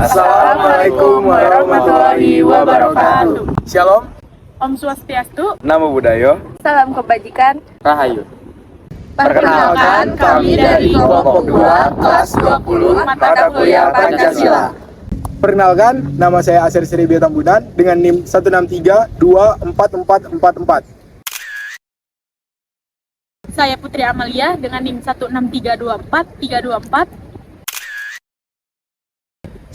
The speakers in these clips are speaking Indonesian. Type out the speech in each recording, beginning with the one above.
Assalamualaikum warahmatullahi wabarakatuh. Shalom, Om Swastiastu. Namo Buddhaya, Salam kebajikan. Rahayu. Perkenalkan, kami dari kelompok 2 kelas 20 mata kuliah Pancasila. Perkenalkan, nama saya Asir Siribia Tambunan dengan NIM 163244444. Saya Putri Amalia dengan NIM 16324324.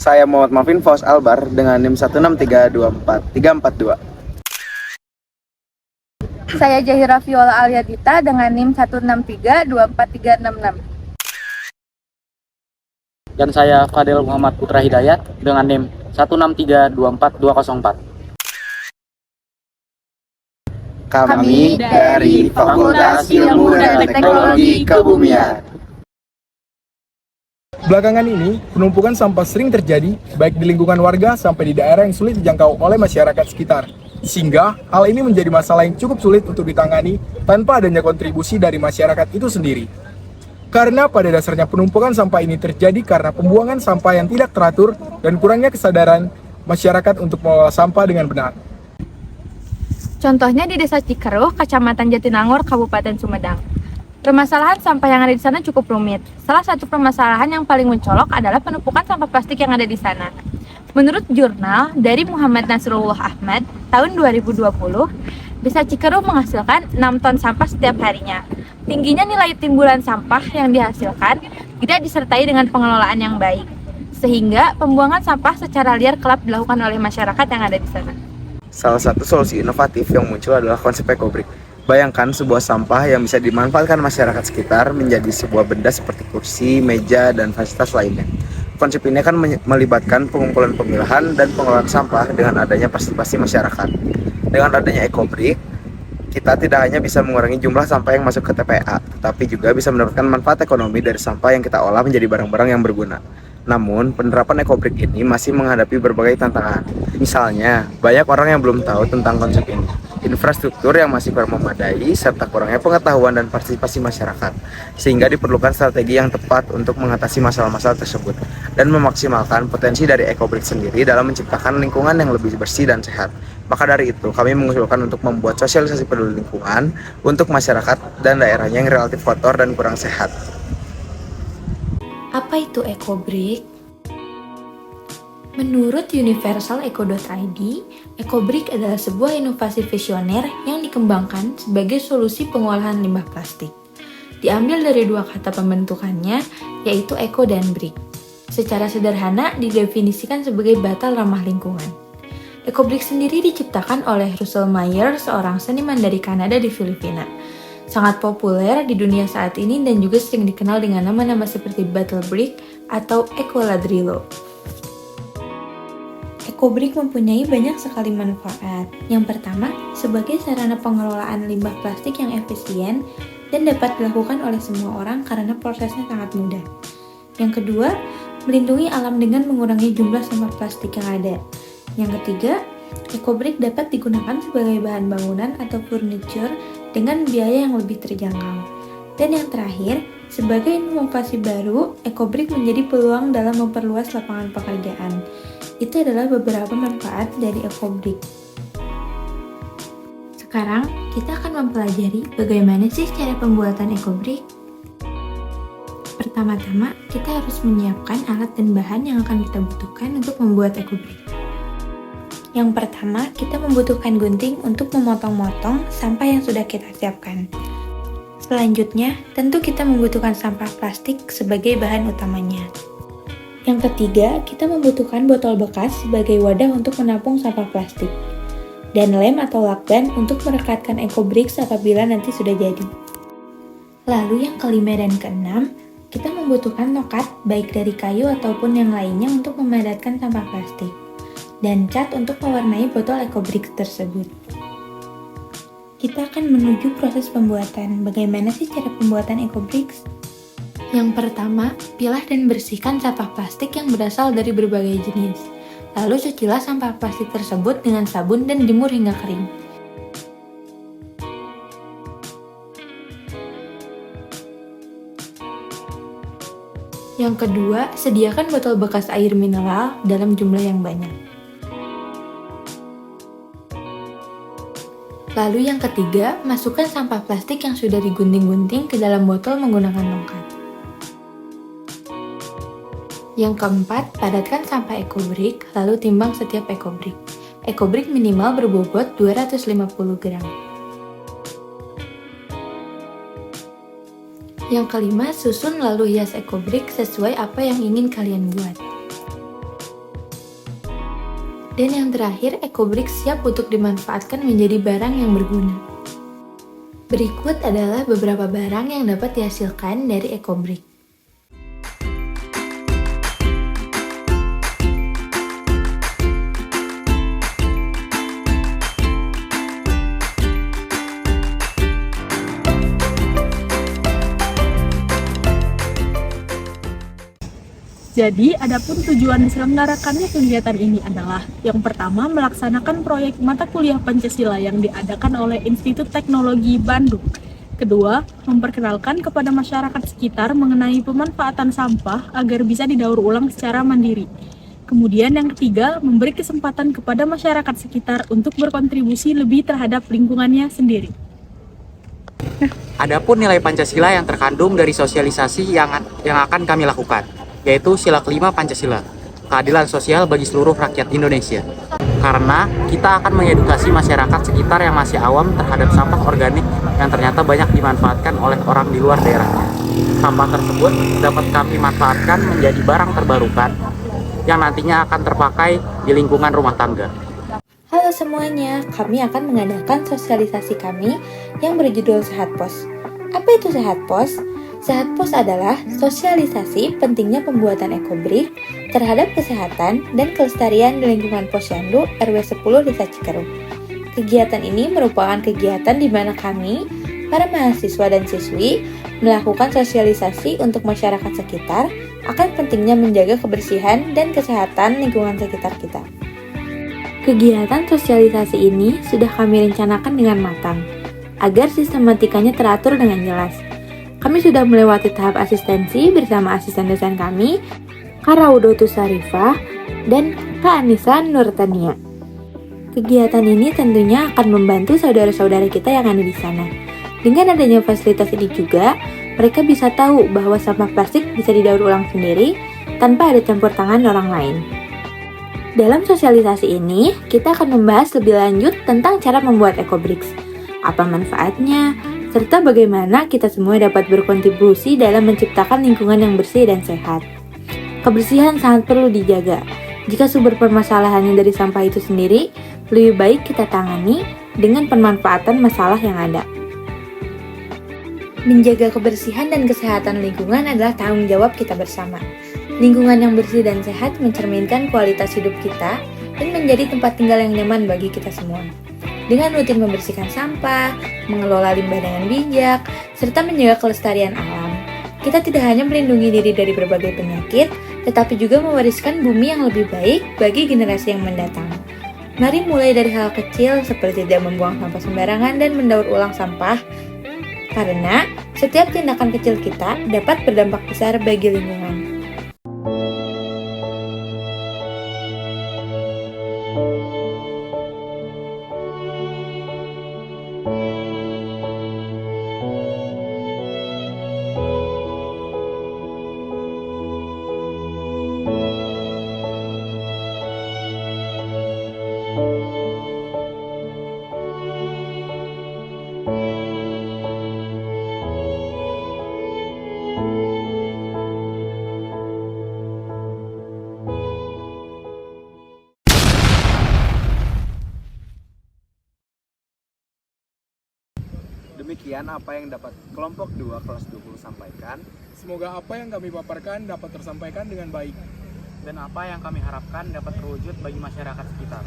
Saya Muhammad Mafin Faus Albar dengan NIM 163243442. Saya Jahira Viola Aliadita dengan NIM 163-24366. Dan saya Fadel Muhammad Putra Hidayat dengan NIM 163-24204. Kami dari Fakultas Ilmu dan Teknologi Kebumian. Belakangan ini, penumpukan sampah sering terjadi baik di lingkungan warga sampai di daerah yang sulit dijangkau oleh masyarakat sekitar. Sehingga hal ini menjadi masalah yang cukup sulit untuk ditangani tanpa adanya kontribusi dari masyarakat itu sendiri. Karena pada dasarnya penumpukan sampah ini terjadi karena pembuangan sampah yang tidak teratur dan kurangnya kesadaran masyarakat untuk mengolah sampah dengan benar. Contohnya di Desa Cikeruh, Kecamatan Jatinangor, Kabupaten Sumedang. Permasalahan sampah yang ada di sana cukup rumit. Salah satu permasalahan yang paling mencolok adalah penumpukan sampah plastik yang ada di sana. Menurut jurnal dari Muhammad Nasrullah Ahmad tahun 2020, Desa Cikeruh menghasilkan 6 ton sampah setiap harinya. Tingginya nilai timbulan sampah yang dihasilkan tidak disertai dengan pengelolaan yang baik, sehingga pembuangan sampah secara liar kerap dilakukan oleh masyarakat yang ada di sana. Salah satu solusi inovatif yang muncul adalah konsep ekobrik. Bayangkan sebuah sampah yang bisa dimanfaatkan masyarakat sekitar menjadi sebuah benda seperti kursi, meja, dan fasilitas lainnya. Konsep ini akan melibatkan pengumpulan pemilahan dan pengelolaan sampah dengan adanya partisipasi masyarakat. Dengan adanya ekobrik, kita tidak hanya bisa mengurangi jumlah sampah yang masuk ke TPA, tetapi juga bisa mendapatkan manfaat ekonomi dari sampah yang kita olah menjadi barang-barang yang berguna. Namun, penerapan ekobrik ini masih menghadapi berbagai tantangan. Misalnya, banyak orang yang belum tahu tentang konsep ini, infrastruktur yang masih kurang memadai, serta kurangnya pengetahuan dan partisipasi masyarakat, sehingga diperlukan strategi yang tepat untuk mengatasi masalah-masalah tersebut dan memaksimalkan potensi dari ekobrik sendiri dalam menciptakan lingkungan yang lebih bersih dan sehat. Maka dari itu, kami mengusulkan untuk membuat sosialisasi peduli lingkungan untuk masyarakat dan daerahnya yang relatif kotor dan kurang sehat. Apa itu ekobrik? Menurut universaleco.id, ekobrik adalah sebuah inovasi visioner yang dikembangkan sebagai solusi pengolahan limbah plastik. Diambil dari dua kata pembentukannya, yaitu eco dan brik. Secara sederhana didefinisikan sebagai batal ramah lingkungan. Ekobrik sendiri diciptakan oleh Russell Meyer, seorang seniman dari Kanada di Filipina. Sangat populer di dunia saat ini dan juga sering dikenal dengan nama-nama seperti Battle Brick atau Eco Ladrillo. Ekobrik mempunyai banyak sekali manfaat. Yang pertama, sebagai sarana pengelolaan limbah plastik yang efisien dan dapat dilakukan oleh semua orang karena prosesnya sangat mudah. Yang kedua, melindungi alam dengan mengurangi jumlah sampah plastik yang ada. Yang ketiga, ekobrik dapat digunakan sebagai bahan bangunan atau furniture dengan biaya yang lebih terjangkau. Dan yang terakhir, sebagai inovasi baru, ekobrik menjadi peluang dalam memperluas lapangan pekerjaan. Itu adalah beberapa manfaat dari ekobrik. Sekarang, kita akan mempelajari bagaimana sih cara pembuatan ekobrik. Pertama-tama, kita harus menyiapkan alat dan bahan yang akan kita butuhkan untuk membuat ekobrik. Yang pertama, kita membutuhkan gunting untuk memotong-motong sampah yang sudah kita siapkan. Selanjutnya, tentu kita membutuhkan sampah plastik sebagai bahan utamanya. Yang ketiga, kita membutuhkan botol bekas sebagai wadah untuk menampung sampah plastik. Dan lem atau lakban untuk merekatkan ekobrik apabila nanti sudah jadi. Lalu yang kelima dan keenam, kita membutuhkan tokat baik dari kayu ataupun yang lainnya untuk memadatkan sampah plastik. Dan cat untuk mewarnai botol ekobrik tersebut. Kita akan menuju proses pembuatan. Bagaimana sih cara pembuatan ekobrik? Yang pertama, pilah dan bersihkan sampah plastik yang berasal dari berbagai jenis. Lalu cucilah sampah plastik tersebut dengan sabun dan jemur hingga kering. Yang kedua, sediakan botol bekas air mineral dalam jumlah yang banyak. Lalu yang ketiga, masukkan sampah plastik yang sudah digunting-gunting ke dalam botol menggunakan tongkat. Yang keempat, padatkan sampah ekobrik, lalu timbang setiap ekobrik. Ekobrik minimal berbobot 250 gram. Yang kelima, susun lalu hias ekobrik sesuai apa yang ingin kalian buat. Dan yang terakhir, ekobrik siap untuk dimanfaatkan menjadi barang yang berguna. Berikut adalah beberapa barang yang dapat dihasilkan dari ekobrik. Jadi, adapun tujuan diselenggarakannya kegiatan ini adalah yang pertama, melaksanakan proyek mata kuliah Pancasila yang diadakan oleh Institut Teknologi Bandung. Kedua, memperkenalkan kepada masyarakat sekitar mengenai pemanfaatan sampah agar bisa didaur ulang secara mandiri. Kemudian yang ketiga, memberi kesempatan kepada masyarakat sekitar untuk berkontribusi lebih terhadap lingkungannya sendiri. Adapun nilai Pancasila yang terkandung dari sosialisasi yang akan kami lakukan, yaitu sila kelima Pancasila, keadilan sosial bagi seluruh rakyat Indonesia. Karena kita akan mengedukasi masyarakat sekitar yang masih awam terhadap sampah organik yang ternyata banyak dimanfaatkan oleh orang di luar daerahnya. Sampah tersebut dapat kami manfaatkan menjadi barang terbarukan yang nantinya akan terpakai di lingkungan rumah tangga. Halo semuanya, kami akan mengadakan sosialisasi kami yang berjudul Sehat Pos. Apa itu Sehat Pos? Sehat Pos adalah sosialisasi pentingnya pembuatan ekobrik terhadap kesehatan dan kelestarian di lingkungan Posyandu RW 10 Desa Cikeruk. Kegiatan ini merupakan kegiatan di mana kami, para mahasiswa dan siswi, melakukan sosialisasi untuk masyarakat sekitar akan pentingnya menjaga kebersihan dan kesehatan lingkungan sekitar kita. Kegiatan sosialisasi ini sudah kami rencanakan dengan matang, agar sistematikanya teratur dengan jelas. Kami sudah melewati tahap asistensi bersama asisten dosen kami, Kak Raudotus Sarifah, dan Kak Anissa Nurtania. Kegiatan ini tentunya akan membantu saudara-saudara kita yang ada di sana. Dengan adanya fasilitas ini juga, mereka bisa tahu bahwa sampah plastik bisa didaur ulang sendiri tanpa ada campur tangan orang lain. Dalam sosialisasi ini, kita akan membahas lebih lanjut tentang cara membuat ekobricks, apa manfaatnya, serta bagaimana kita semua dapat berkontribusi dalam menciptakan lingkungan yang bersih dan sehat. Kebersihan sangat perlu dijaga. Jika sumber permasalahannya dari sampah itu sendiri, lebih baik kita tangani dengan pemanfaatan masalah yang ada. Menjaga kebersihan dan kesehatan lingkungan adalah tanggung jawab kita bersama. Lingkungan yang bersih dan sehat mencerminkan kualitas hidup kita dan menjadi tempat tinggal yang nyaman bagi kita semua. Dengan rutin membersihkan sampah, mengelola limbah dengan bijak, serta menjaga kelestarian alam, kita tidak hanya melindungi diri dari berbagai penyakit, tetapi juga mewariskan bumi yang lebih baik bagi generasi yang mendatang. Mari mulai dari hal kecil seperti tidak membuang sampah sembarangan dan mendaur ulang sampah, karena setiap tindakan kecil kita dapat berdampak besar bagi lingkungan. Demikian apa yang dapat kelompok 2 kelas 20 sampaikan. Semoga apa yang kami paparkan dapat tersampaikan dengan baik. Dan apa yang kami harapkan dapat terwujud bagi masyarakat sekitar.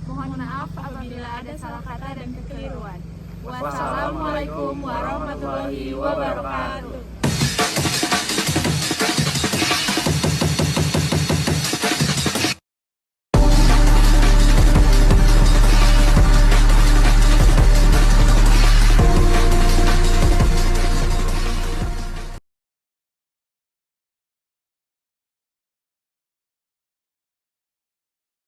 Mohon maaf apabila ada salah kata dan kekeliruan. Wassalamualaikum warahmatullahi wabarakatuh.